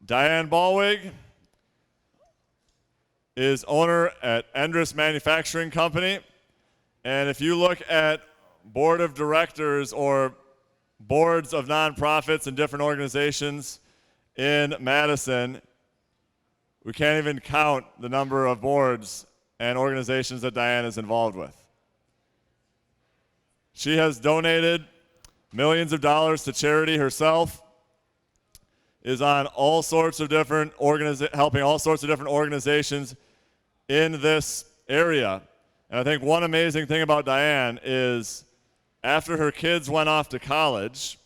Diane Ballweg is owner at Endress Manufacturing Company. And if you look at board of directors or boards of nonprofits and different organizations in Madison, we can't even count the number of boards and organizations that Diane is involved with. She has donated millions of dollars to charity herself, is on all sorts of different helping all sorts of different organizations in this area. And I think one amazing thing about Diane is after her kids went off to college,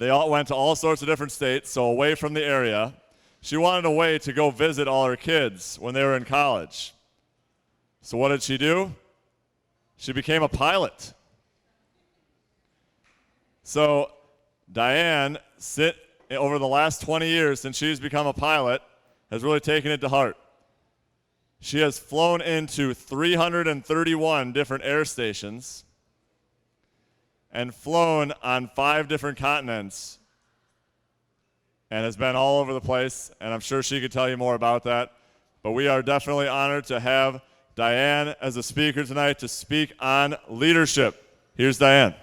they all went to all sorts of different states, so away from the area. She wanted a way to go visit all her kids when they were in college. So what did she do? She became a pilot. So Diane, over the last 20 years since she's become a pilot, has really taken it to heart. She has flown into 331 different air stations and flown on 5 different continents and has been all over the place, and I'm sure she could tell you more about that. But we are definitely honored to have Diane as a speaker tonight to speak on leadership. Here's Diane.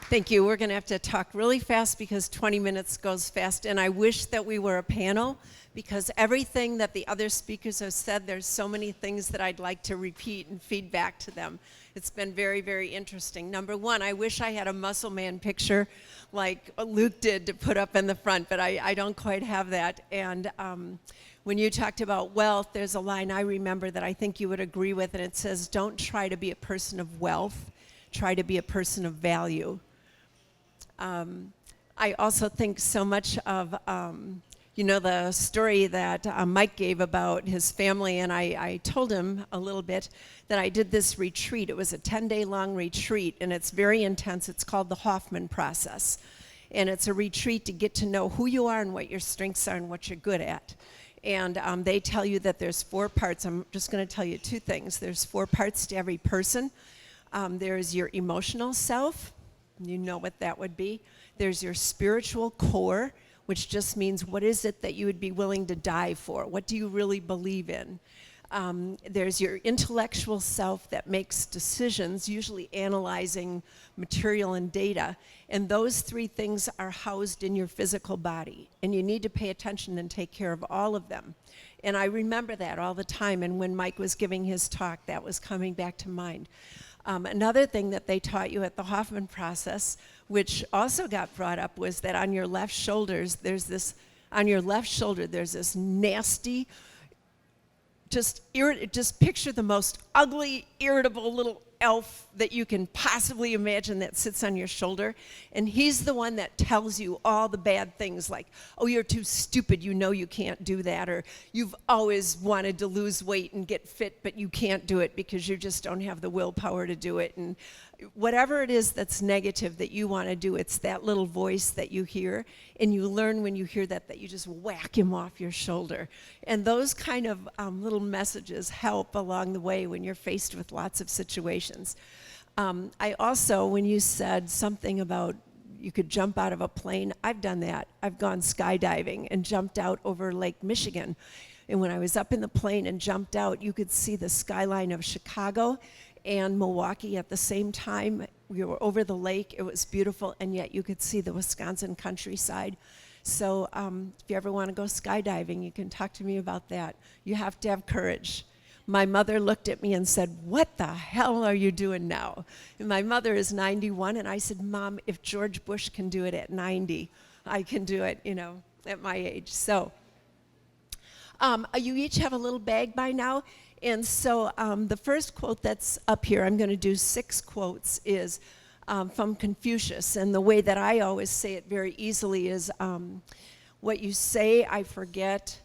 Thank you. We're going to have to talk really fast because 20 minutes goes fast, and I wish that we were a panel because everything that the other speakers have said, there's so many things that I'd like to repeat and feed back to them. It's been very, very interesting. Number one, I wish I had a muscle man picture like Luke did to put up in the front, but I don't quite have that. And when you talked about wealth, there's a line I remember that I think you would agree with, and it says, don't try to be a person of wealth, try to be a person of value. I also think so much of, the story that Mike gave about his family, and I told him a little bit that I did this retreat. It was a 10-day long retreat, and it's very intense. It's called the Hoffman process, and it's a retreat to get to know who you are and what your strengths are and what you're good at. And they tell you that there's 4 parts. I'm just going to tell you 2 things. There's 4 parts to every person. There's your emotional self. You know what that would be. There's your spiritual core, which just means what is it that you would be willing to die for? What do you really believe in? There's your intellectual self that makes decisions, usually analyzing material and data. And those 3 things are housed in your physical body. And you need to pay attention and take care of all of them. And I remember that all the time. And when Mike was giving his talk, that was coming back to mind. Another thing that they taught you at the Hoffman process, which also got brought up, was that on your left shoulder, there's this nasty, just picture the most ugly, irritable little elf that you can possibly imagine that sits on your shoulder. And he's the one that tells you all the bad things like, oh, you're too stupid, you know you can't do that, or you've always wanted to lose weight and get fit, but you can't do it because you just don't have the willpower to do it. And whatever it is that's negative that you want to do, it's that little voice that you hear, and you learn when you hear that you just whack him off your shoulder. And those kind of little messages help along the way when you're faced with lots of situations. I also, when you said something about you could jump out of a plane, I've done that. I've gone skydiving and jumped out over Lake Michigan. And when I was up in the plane and jumped out, you could see the skyline of Chicago and Milwaukee at the same time. We were over the lake. It was beautiful, and yet you could see the Wisconsin countryside. So if you ever want to go skydiving, you can talk to me about that. You have to have courage. My mother looked at me and said, what the hell are you doing now? And my mother is 91, and I said, Mom, if George Bush can do it at 90, I can do it, at my age. So you each have a little bag by now. And so the first quote that's up here, I'm going to do 6 quotes, is from Confucius. And the way that I always say it very easily is, what you say, I forget.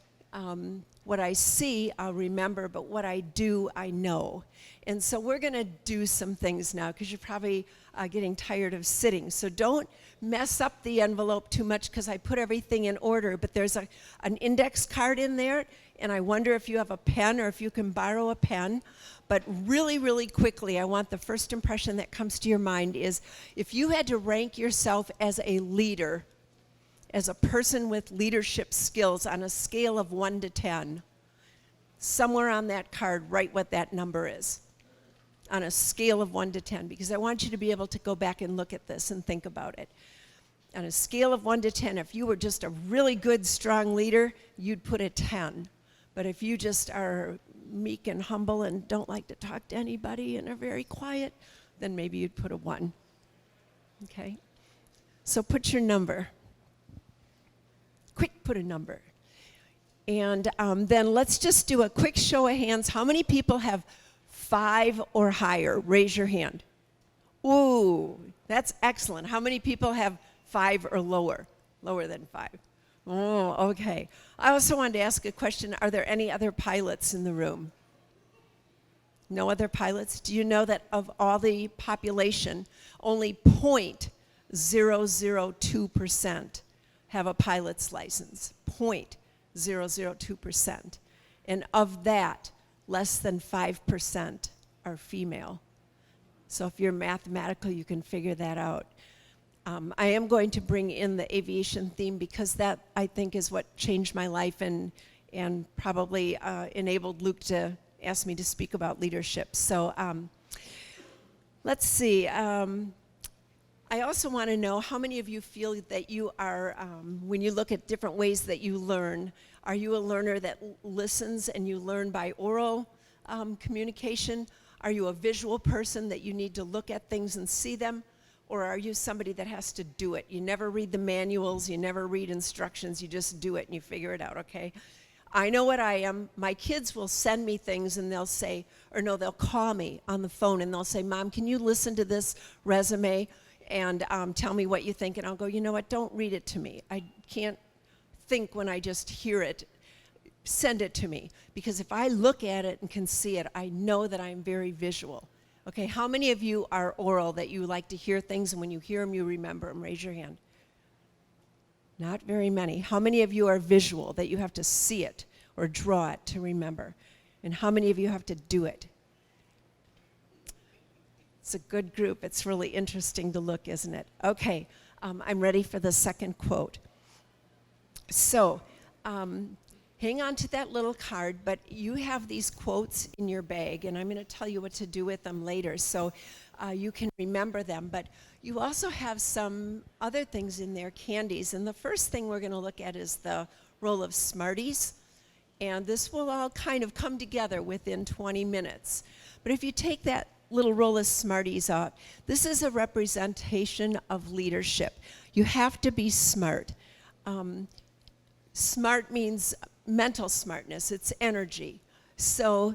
What I see, I'll remember. But what I do, I know. And so we're going to do some things now because you're probably getting tired of sitting. So don't mess up the envelope too much because I put everything in order. But there's an index card in there. and I wonder if you have a pen or if you can borrow a pen. But really, really quickly, I want the first impression that comes to your mind is if you had to rank yourself as a leader, as a person with leadership skills on a scale of 1 to 10, somewhere on that card, write what that number is on a scale of 1 to 10, because I want you to be able to go back and look at this and think about it. On a scale of 1 to 10, if you were just a really good, strong leader, you'd put a 10. But if you just are meek and humble and don't like to talk to anybody and are very quiet, then maybe you'd put a 1. Okay? So put your number. Quick, put a number. And then let's just do a quick show of hands. How many people have 5 or higher? Raise your hand. Ooh, that's excellent. How many people have 5 or lower? Lower than 5. Oh, okay. I also wanted to ask a question. Are there any other pilots in the room? No other pilots? Do you know that of all the population, only 0.002% have a pilot's license? 0.002%. And of that, less than 5% are female. So if you're mathematical, you can figure that out. I am going to bring in the aviation theme because that, I think, is what changed my life and probably enabled Luke to ask me to speak about leadership. So let's see. I also want to know how many of you feel that you are, when you look at different ways that you learn, are you a learner that listens and you learn by oral communication? Are you a visual person that you need to look at things and see them? Or are you somebody that has to do it? You never read the manuals, you never read instructions, you just do it and you figure it out, okay? I know what I am. My kids will send me things and they'll say, or no, they'll call me on the phone and they'll say, Mom, can you listen to this resume and tell me what you think? And I'll go, you know what, don't read it to me. I can't think when I just hear it. Send it to me. Because if I look at it and can see it, I know that I'm very visual. Okay, how many of you are oral, that you like to hear things and when you hear them, you remember them? Raise your hand. Not very many. How many of you are visual, that you have to see it or draw it to remember? And how many of you have to do it? It's a good group. It's really interesting to look, isn't it? Okay, I'm ready for the second quote. So, hang on to that little card, but you have these quotes in your bag, and I'm going to tell you what to do with them later, so you can remember them. But you also have some other things in there, candies, and the first thing we're going to look at is the roll of Smarties, and this will all kind of come together within 20 minutes. But if you take that little roll of Smarties out, this is a representation of leadership. You have to be smart. Smart means mental smartness, it's energy. So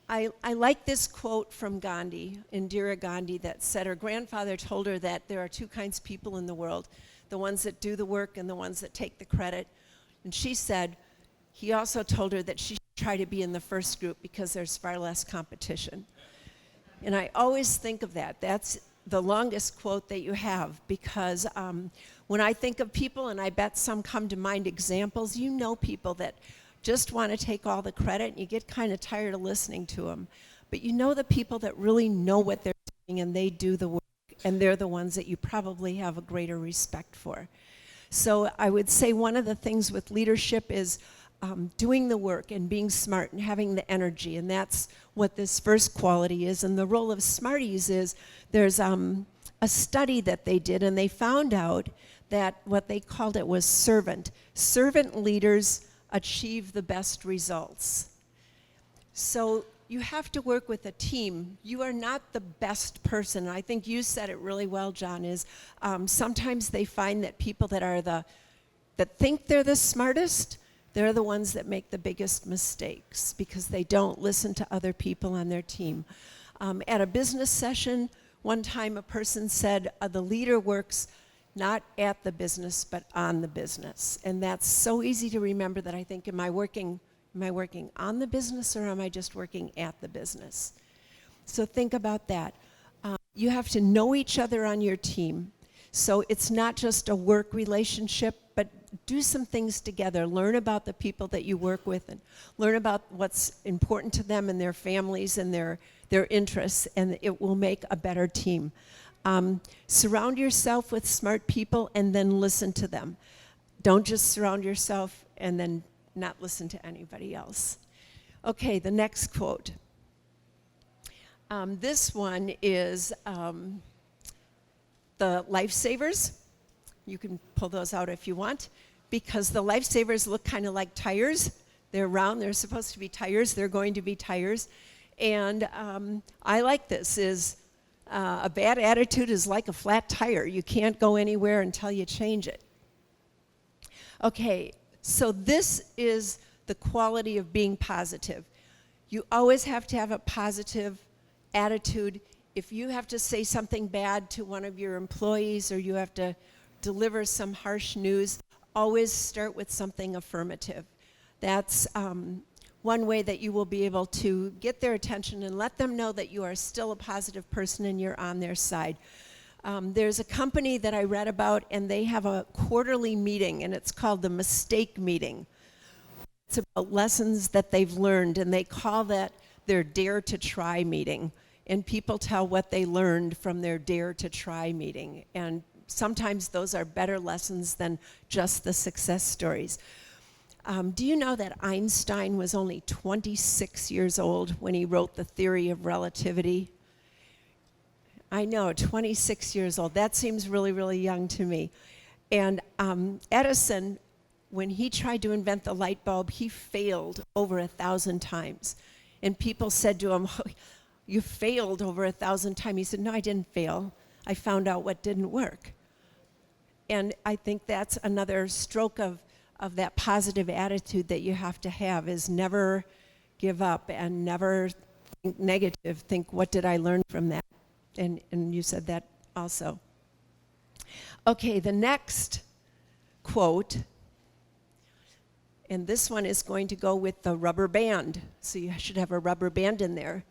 I like this quote from Gandhi, Indira Gandhi, that said her grandfather told her that there are 2 kinds of people in the world, the ones that do the work and the ones that take the credit. And she said, he also told her that she should try to be in the first group because there's far less competition. And I always think of that. That's the longest quote that you have, because when I think of people, and I bet some come to mind examples, you know people that just want to take all the credit and you get kind of tired of listening to them. But you know the people that really know what they're doing and they do the work, and they're the ones that you probably have a greater respect for. So I would say one of the things with leadership is doing the work and being smart and having the energy, and that's what this first quality is. And the role of Smarties is there's a study that they did, and they found out that what they called it was servant. Servant leaders achieve the best results. So you have to work with a team. You are not the best person. I think you said it really well, John, is sometimes they find that people that think they're the smartest, they're the ones that make the biggest mistakes because they don't listen to other people on their team. At a business session, one time a person said, the leader works not at the business, but on the business. And that's so easy to remember that I think, am I working on the business or am I just working at the business? So think about that. You have to know each other on your team. So it's not just a work relationship, but do some things together. Learn about the people that you work with and learn about what's important to them and their families and their interests, and it will make a better team. Surround yourself with smart people and then listen to them. Don't just surround yourself and then not listen to anybody else. Okay, the next quote. This one is the lifesavers. You can pull those out if you want, because the lifesavers look kind of like tires. They're round, they're supposed to be tires, they're going to be tires. And I like this, is a bad attitude is like a flat tire. You can't go anywhere until you change it. Okay, so this is the quality of being positive. You always have to have a positive attitude. If you have to say something bad to one of your employees or you have to deliver some harsh news, always start with something affirmative. That's one way that you will be able to get their attention and let them know that you are still a positive person and you're on their side. There's a company that I read about, and they have a quarterly meeting, and it's called the Mistake Meeting. It's about lessons that they've learned, and they call that their Dare to Try meeting. And people tell what they learned from their Dare to Try meeting. And sometimes those are better lessons than just the success stories. Do you know that Einstein was only 26 years old when he wrote the theory of relativity? I know, 26 years old. That seems really, really young to me. And Edison, when he tried to invent the light bulb, he failed over 1,000 times. And people said to him, oh, you failed over 1,000 times. He said, no, I didn't fail. I found out what didn't work. And I think that's another stroke of that positive attitude that you have to have, is never give up and never think negative. Think, what did I learn from that? And you said that also. Okay, the next quote, and this one is going to go with the rubber band. So you should have a rubber band in there.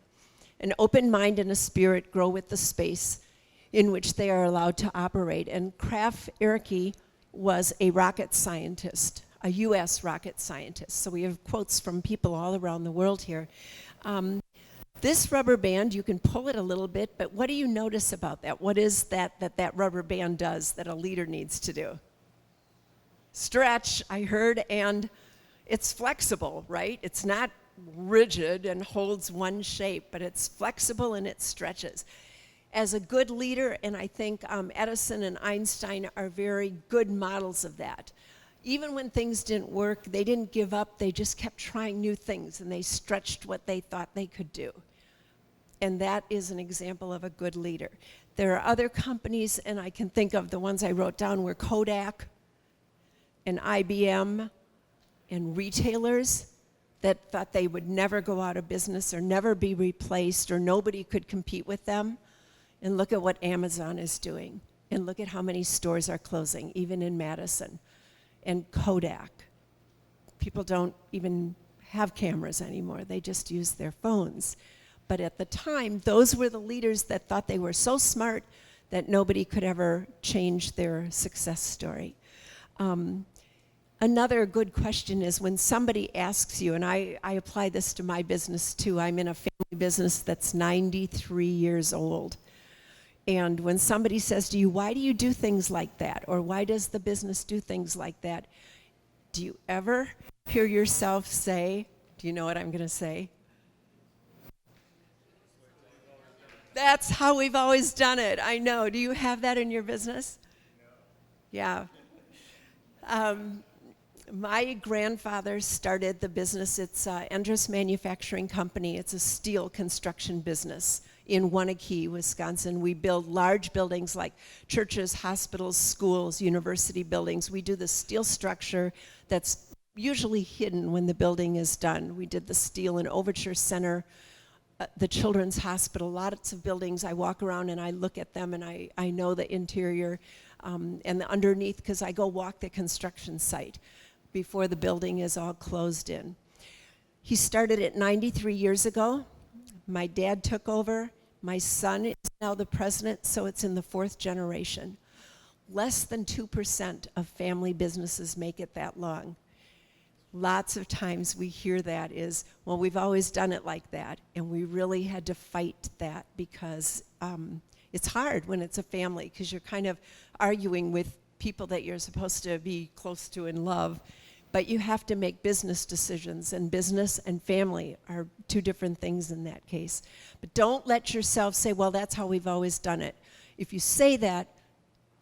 An open mind and a spirit grow with the space in which they are allowed to operate. And Kraft Erke was a rocket scientist, a U.S. rocket scientist. So we have quotes from people all around the world here. This rubber band, you can pull it a little bit, but what do you notice about that? What is that rubber band does that a leader needs to do? Stretch, I heard, and it's flexible, right? It's not rigid and holds one shape, but it's flexible and it stretches. As a good leader, and I think Edison and Einstein are very good models of that. Even when things didn't work, they didn't give up, they just kept trying new things, and they stretched what they thought they could do. And that is an example of a good leader. There are other companies, and I can think of the ones I wrote down were Kodak and IBM and retailers that thought they would never go out of business or never be replaced or nobody could compete with them. And look at what Amazon is doing. And look at how many stores are closing, even in Madison. And Kodak. People don't even have cameras anymore. They just use their phones. But at the time, those were the leaders that thought they were so smart that nobody could ever change their success story. Another good question is when somebody asks you, and I apply this to my business too. I'm in a family business that's 93 years old. And when somebody says to you, why do you do things like that? Or why does the business do things like that? Do you ever hear yourself say, do you know what I'm going to say? That's how we've always done it. I know. Do you have that in your business? No. Yeah. My grandfather started the business. It's Endress Manufacturing Company. It's a steel construction business in Waunakee, Wisconsin. We build large buildings like churches, hospitals, schools, university buildings. We do the steel structure that's usually hidden when the building is done. We did the steel in Overture Center, the Children's Hospital, lots of buildings. I walk around and I look at them and I know the interior and the underneath because I go walk the construction site before the building is all closed in. He started it 93 years ago. My dad took over. My son is now the president, so it's in the 4th generation. Less than 2% of family businesses make it that long. Lots of times we hear that is, well, we've always done it like that, and we really had to fight that because it's hard when it's a family, because you're kind of arguing with people that you're supposed to be close to and love, but you have to make business decisions, and business and family are two different things in that case. But don't let yourself say, well, that's how we've always done it. If you say that,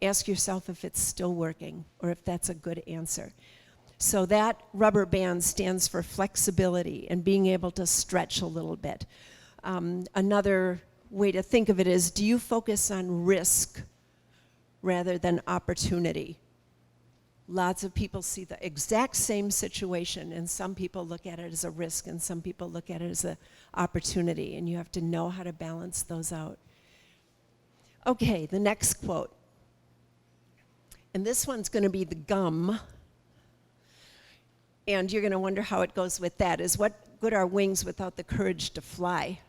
ask yourself if it's still working or if that's a good answer. So that rubber band stands for flexibility and being able to stretch a little bit. Another way to think of it is, do you focus on risk rather than opportunity? Lots of people see the exact same situation, and some people look at it as a risk and some people look at it as an opportunity, and you have to know how to balance those out. Okay, the next quote. And this one's going to be the gum. And you're going to wonder how it goes with that, is what good are wings without the courage to fly?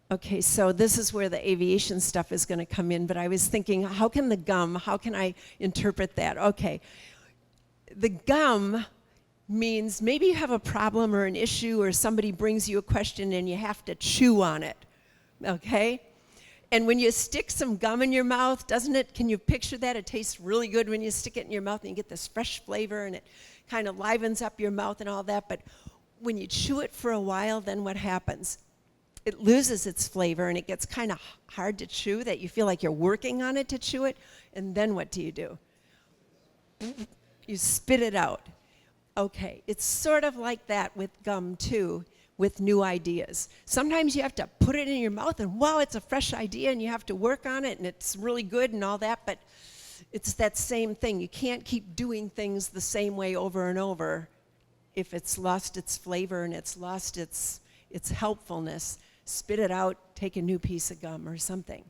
Okay, so this is where the aviation stuff is going to come in, but I was thinking, how can I interpret that? Okay, the gum means maybe you have a problem or an issue, or somebody brings you a question and you have to chew on it, okay? And when you stick some gum in your mouth, can you picture that? It tastes really good when you stick it in your mouth and you get this fresh flavor and it kind of livens up your mouth and all that. But when you chew it for a while, then what happens? It loses its flavor and it gets kind of hard to chew, that you feel like you're working on it to chew it. And then what do? You spit it out. Okay, it's sort of like that with gum too, with new ideas. Sometimes you have to put it in your mouth and wow, it's a fresh idea and you have to work on it and it's really good and all that, but it's that same thing. You can't keep doing things the same way over and over if it's lost its flavor and it's lost its helpfulness. Spit it out, take a new piece of gum or something.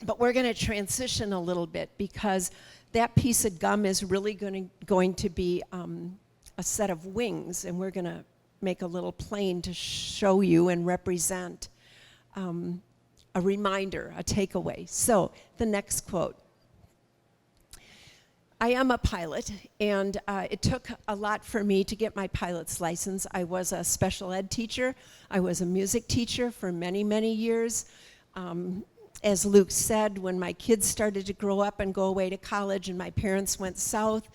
But we're going to transition a little bit because that piece of gum is really going to be a set of wings, and we're going to make a little plane to show you and represent a reminder, a takeaway. So the next quote. I am a pilot, and it took a lot for me to get my pilot's license. I was a special ed teacher. I was a music teacher for many, many years. As Luke said, when my kids started to grow up and go away to college and my parents went south,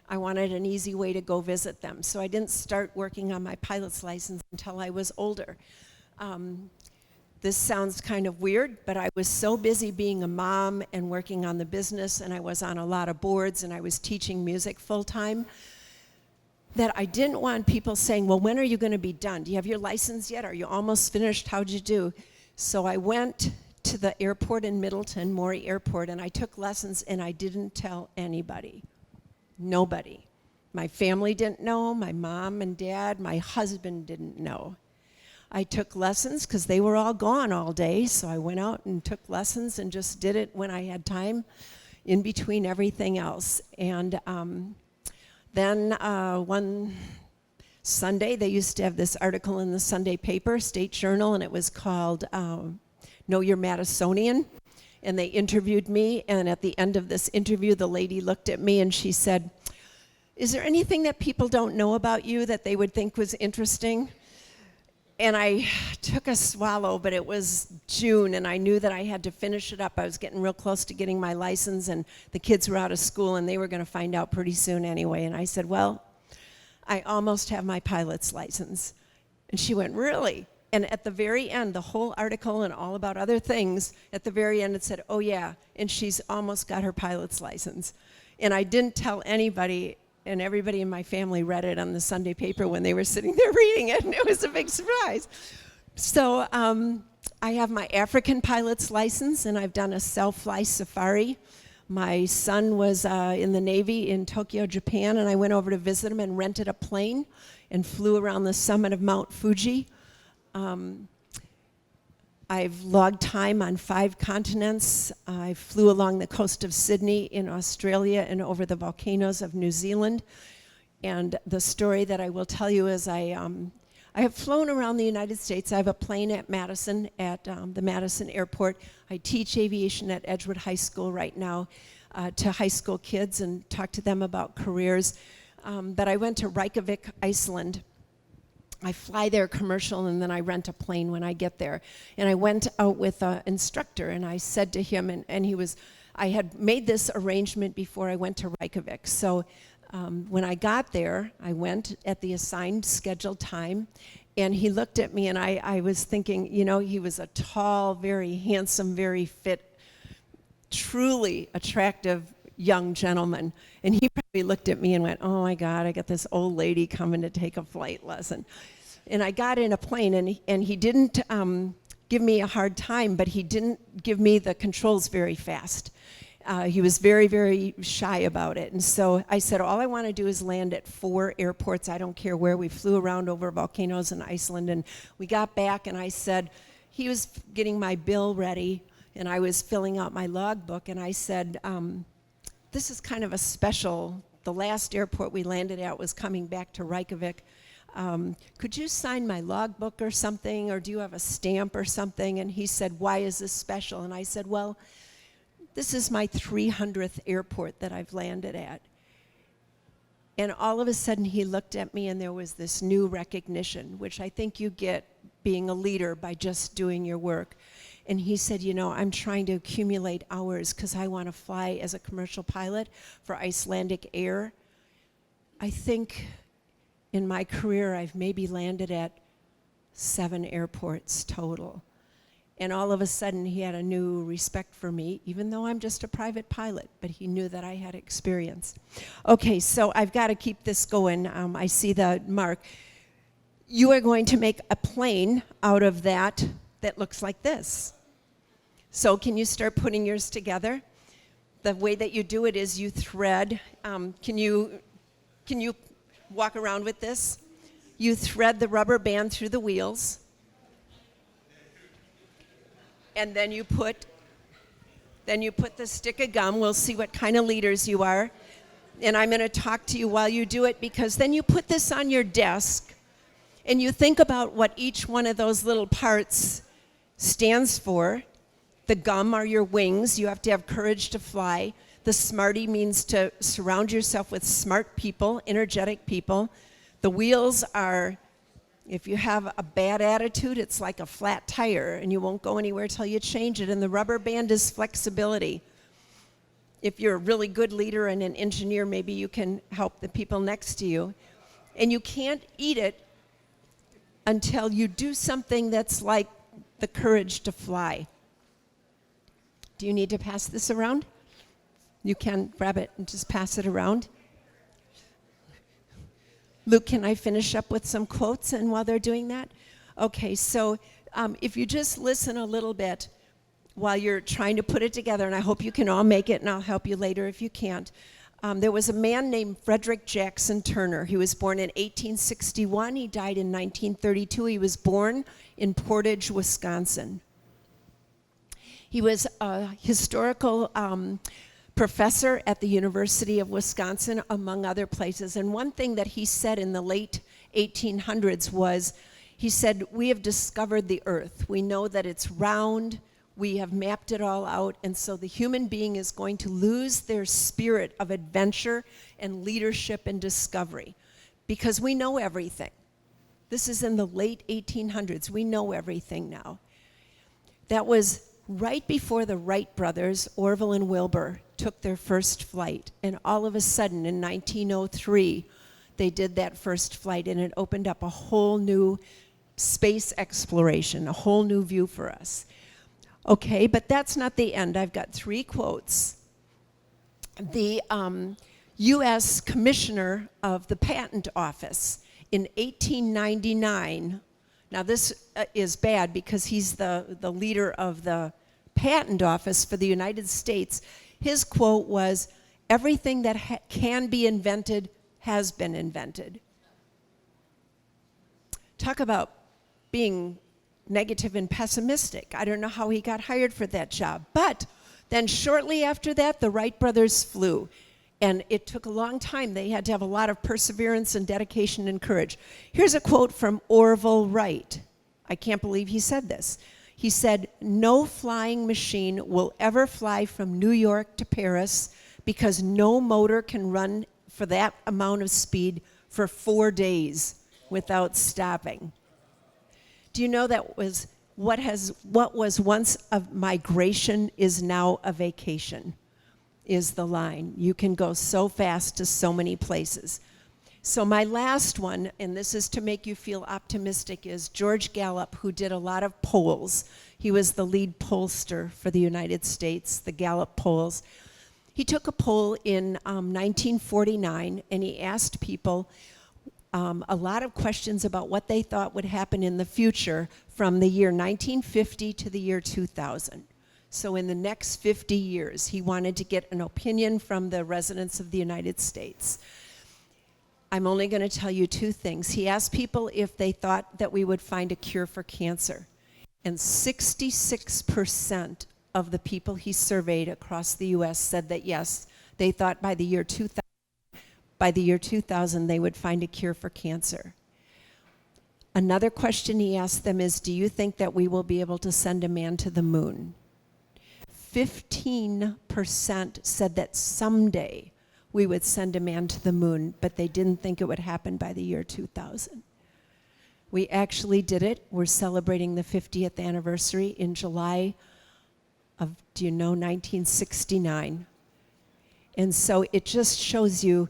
I wanted an easy way to go visit them. So I didn't start working on my pilot's license until I was older. This sounds kind of weird, but I was so busy being a mom and working on the business, and I was on a lot of boards, and I was teaching music full-time, that I didn't want people saying, well, when are you going to be done? Do you have your license yet? Are you almost finished? How'd you do? So I went to the airport in Middleton, Maury Airport, and I took lessons, and I didn't tell anybody. Nobody. My family didn't know, my mom and dad, my husband didn't know. I took lessons because they were all gone all day, so I went out and took lessons and just did it when I had time in between everything else. And then one Sunday, they used to have this article in the Sunday paper, State Journal, and it was called Know Your Madisonian. And they interviewed me, and at the end of this interview, the lady looked at me and she said, is there anything that people don't know about you that they would think was interesting? And I took a swallow, but it was June, and I knew that I had to finish it up. I was getting real close to getting my license, and the kids were out of school, and they were going to find out pretty soon anyway. And I said, well, I almost have my pilot's license. And she went, really? And at the very end, the whole article and all about other things, at the very end it said, oh yeah, and she's almost got her pilot's license. And I didn't tell anybody, and everybody in my family read it on the Sunday paper when they were sitting there reading it, and it was a big surprise. So I have my African pilot's license, and I've done a self-fly safari. My son was in the Navy in Tokyo, Japan, and I went over to visit him and rented a plane and flew around the summit of Mount Fuji. I've logged time on 5 continents. I flew along the coast of Sydney in Australia and over the volcanoes of New Zealand. And the story that I will tell you is I I have flown around the United States. I have a plane at Madison, at the Madison Airport. I teach aviation at Edgewood High School right now to high school kids and talk to them about careers. But I went to Reykjavik, Iceland. I fly there commercial, and then I rent a plane when I get there. And I went out with an instructor, and I said to him, and he was, I had made this arrangement before I went to Reykjavik. So when I got there, I went at the assigned scheduled time, and he looked at me, and I was thinking, you know, he was a tall, very handsome, very fit, truly attractive young gentleman. And he probably looked at me and went, oh my God, I got this old lady coming to take a flight lesson. And I got in a plane, and he didn't give me a hard time, but he didn't give me the controls very fast. He was very, very shy about it. And so I said, all I want to do is land at 4 airports. I don't care where. We flew around over volcanoes in Iceland, and we got back, and I said, he was getting my bill ready, and I was filling out my logbook, and I said, this is kind of a special, the last airport we landed at was coming back to Reykjavik. Could you sign my logbook or something, or do you have a stamp or something? And he said, why is this special? And I said, well, this is my 300th airport that I've landed at. And all of a sudden he looked at me, and there was this new recognition, which I think you get being a leader by just doing your work. And he said, you know, I'm trying to accumulate hours because I want to fly as a commercial pilot for Icelandic Air. I think in my career I've maybe landed at 7 airports total. And all of a sudden he had a new respect for me, even though I'm just a private pilot, but he knew that I had experience. Okay, so I've got to keep this going. I see the mark. You are going to make a plane out of that looks like this. So can you start putting yours together? The way that you do it is you thread. Can you walk around with this? You thread the rubber band through the wheels. And then you put the stick of gum. We'll see what kind of leaders you are. And I'm going to talk to you while you do it, because then you put this on your desk and you think about what each one of those little parts stands for. The gum are your wings. You have to have courage to fly. The smarty means to surround yourself with smart people, energetic people. The wheels are, if you have a bad attitude, it's like a flat tire, and you won't go anywhere till you change it. And the rubber band is flexibility. If you're a really good leader and an engineer, maybe you can help the people next to you. And you can't eat it until you do something that's like the courage to fly. Do you need to pass this around? You can grab it and just pass it around. Luke, can I finish up with some quotes and while they're doing that? Okay, so if you just listen a little bit while you're trying to put it together, and I hope you can all make it, and I'll help you later if you can't. There was a man named Frederick Jackson Turner. He was born in 1861. He died in 1932. He was born in Portage, Wisconsin. He was a historical professor at the University of Wisconsin, among other places. And one thing that he said in the late 1800s was, he said, we have discovered the earth. We know that it's round. We have mapped it all out, and so the human being is going to lose their spirit of adventure and leadership and discovery because we know everything. This is in the late 1800s. We know everything now. That was right before the Wright brothers, Orville and Wilbur, took their first flight, and all of a sudden in 1903, they did that first flight, and it opened up a whole new space exploration, a whole new view for us. Okay, but that's not the end. I've got 3 quotes. The U.S. Commissioner of the Patent Office in 1899, now this is bad because he's the leader of the Patent Office for the United States. His quote was, everything that can be invented has been invented. Talk about being negative and pessimistic. I don't know how he got hired for that job. But then shortly after that, the Wright brothers flew. And it took a long time. They had to have a lot of perseverance and dedication and courage. Here's a quote from Orville Wright. I can't believe he said this. He said, "No flying machine will ever fly from New York to Paris because no motor can run for that amount of speed for 4 days without stopping." Do you know that was what was once a migration is now a vacation, is the line. You can go so fast to so many places. So my last one, and this is to make you feel optimistic, is George Gallup, who did a lot of polls. He was the lead pollster for the United States, the Gallup polls. He took a poll in 1949, and he asked people a lot of questions about what they thought would happen in the future from the year 1950 to the year 2000. So in the next 50 years, he wanted to get an opinion from the residents of the United States. I'm only going to tell you 2 things. He asked people if they thought that we would find a cure for cancer. And 66% of the people he surveyed across the U.S. said that yes, they thought by the year 2000 they would find a cure for cancer. Another question he asked them is, do you think that we will be able to send a man to the moon? 15% said that someday we would send a man to the moon, but they didn't think it would happen by the year 2000. We actually did it. We're celebrating the 50th anniversary in July of, 1969. And so it just shows you,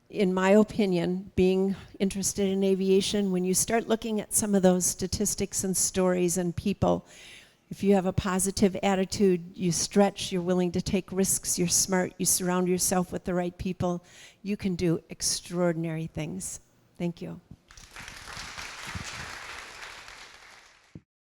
in my opinion, being interested in aviation, when you start looking at some of those statistics and stories and people, if you have a positive attitude, you stretch, you're willing to take risks, you're smart, you surround yourself with the right people, you can do extraordinary things. Thank you.